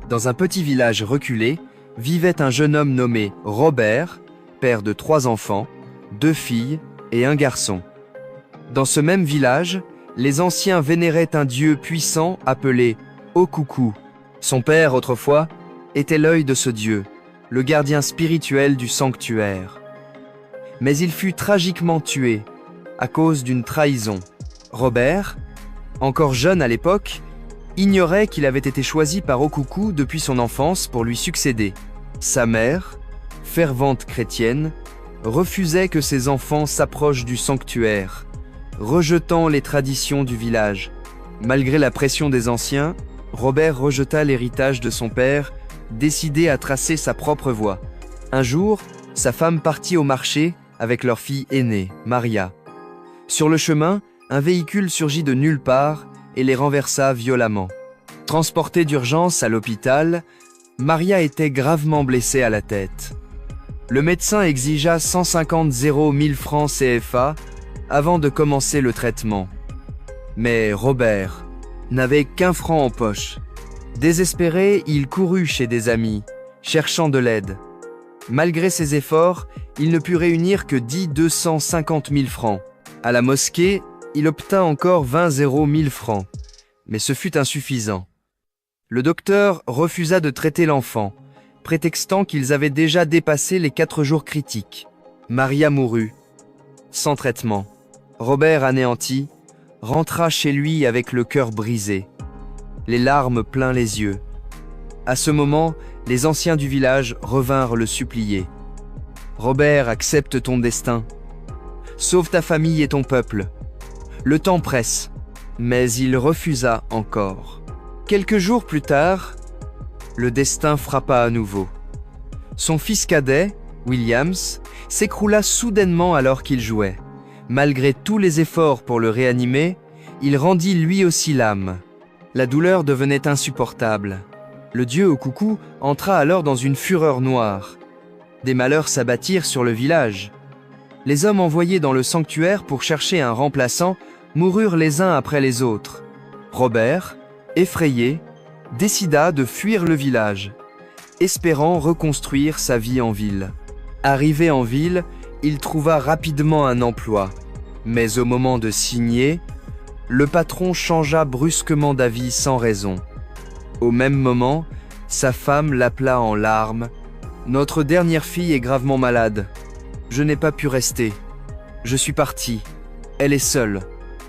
Dans un petit village reculé, vivait un jeune homme nommé Robert, père de 3 enfants, 2 filles et un garçon. Dans ce même village, les anciens vénéraient un dieu puissant appelé Okuku. Son père, autrefois, était l'œil de ce dieu, le gardien spirituel du sanctuaire. Mais il fut tragiquement tué à cause d'une trahison. Robert, encore jeune à l'époque, ignorait qu'il avait été choisi par Okuku depuis son enfance pour lui succéder. Sa mère, fervente chrétienne, refusait que ses enfants s'approchent du sanctuaire, rejetant les traditions du village. Malgré la pression des anciens, Robert rejeta l'héritage de son père, décidé à tracer sa propre voie. Un jour, sa femme partit au marché avec leur fille aînée, Maria. Sur le chemin, un véhicule surgit de nulle part et les renversa violemment. Transportée d'urgence à l'hôpital, Maria était gravement blessée à la tête. Le médecin exigea 150 000 francs CFA avant de commencer le traitement. Mais Robert n'avait qu'1 franc en poche. Désespéré, il courut chez des amis, cherchant de l'aide. Malgré ses efforts, il ne put réunir que 250 000 francs. À la mosquée, il obtint encore 20 000 francs, mais ce fut insuffisant. Le docteur refusa de traiter l'enfant, prétextant qu'ils avaient déjà dépassé les 4 jours critiques. Maria mourut, sans traitement. Robert, anéanti, rentra chez lui avec le cœur brisé, les larmes plein les yeux. À ce moment, les anciens du village revinrent le supplier. « Robert, accepte ton destin. Sauve ta famille et ton peuple. Le temps presse. » Mais il refusa encore. Quelques jours plus tard, le destin frappa à nouveau. Son fils cadet, Williams, s'écroula soudainement alors qu'il jouait. Malgré tous les efforts pour le réanimer, il rendit lui aussi l'âme. La douleur devenait insupportable. Le dieu Okuku entra alors dans une fureur noire. Des malheurs s'abattirent sur le village. Les hommes envoyés dans le sanctuaire pour chercher un remplaçant moururent les uns après les autres. Robert, effrayé, décida de fuir le village, espérant reconstruire sa vie en ville. Arrivé en ville, il trouva rapidement un emploi. Mais au moment de signer, le patron changea brusquement d'avis sans raison. Au même moment, sa femme l'appela en larmes. « Notre dernière fille est gravement malade. Je n'ai pas pu rester. Je suis parti. Elle est seule,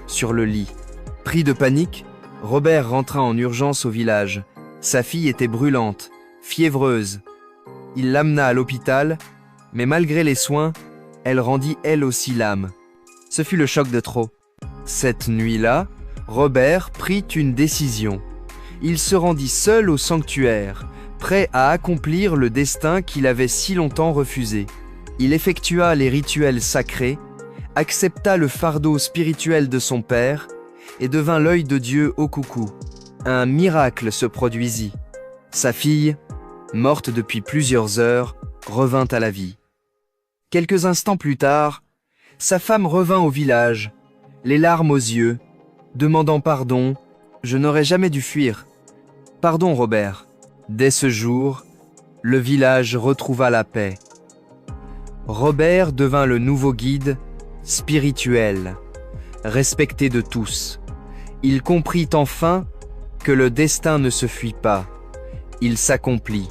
sur le lit. » Pris de panique, Robert rentra en urgence au village. Sa fille était brûlante, fiévreuse. Il l'amena à l'hôpital, mais malgré les soins, elle rendit elle aussi l'âme. Ce fut le choc de trop. Cette nuit-là, Robert prit une décision. Il se rendit seul au sanctuaire, prêt à accomplir le destin qu'il avait si longtemps refusé. Il effectua les rituels sacrés, accepta le fardeau spirituel de son père et devint l'œil de Dieu Okuku. Un miracle se produisit. Sa fille, morte depuis plusieurs heures, revint à la vie. Quelques instants plus tard, sa femme revint au village, les larmes aux yeux, demandant pardon. « Je n'aurais jamais dû fuir. »« Pardon, Robert. » Dès ce jour, le village retrouva la paix. Robert devint le nouveau guide spirituel, respecté de tous. Il comprit enfin que le destin ne se fuit pas, il s'accomplit.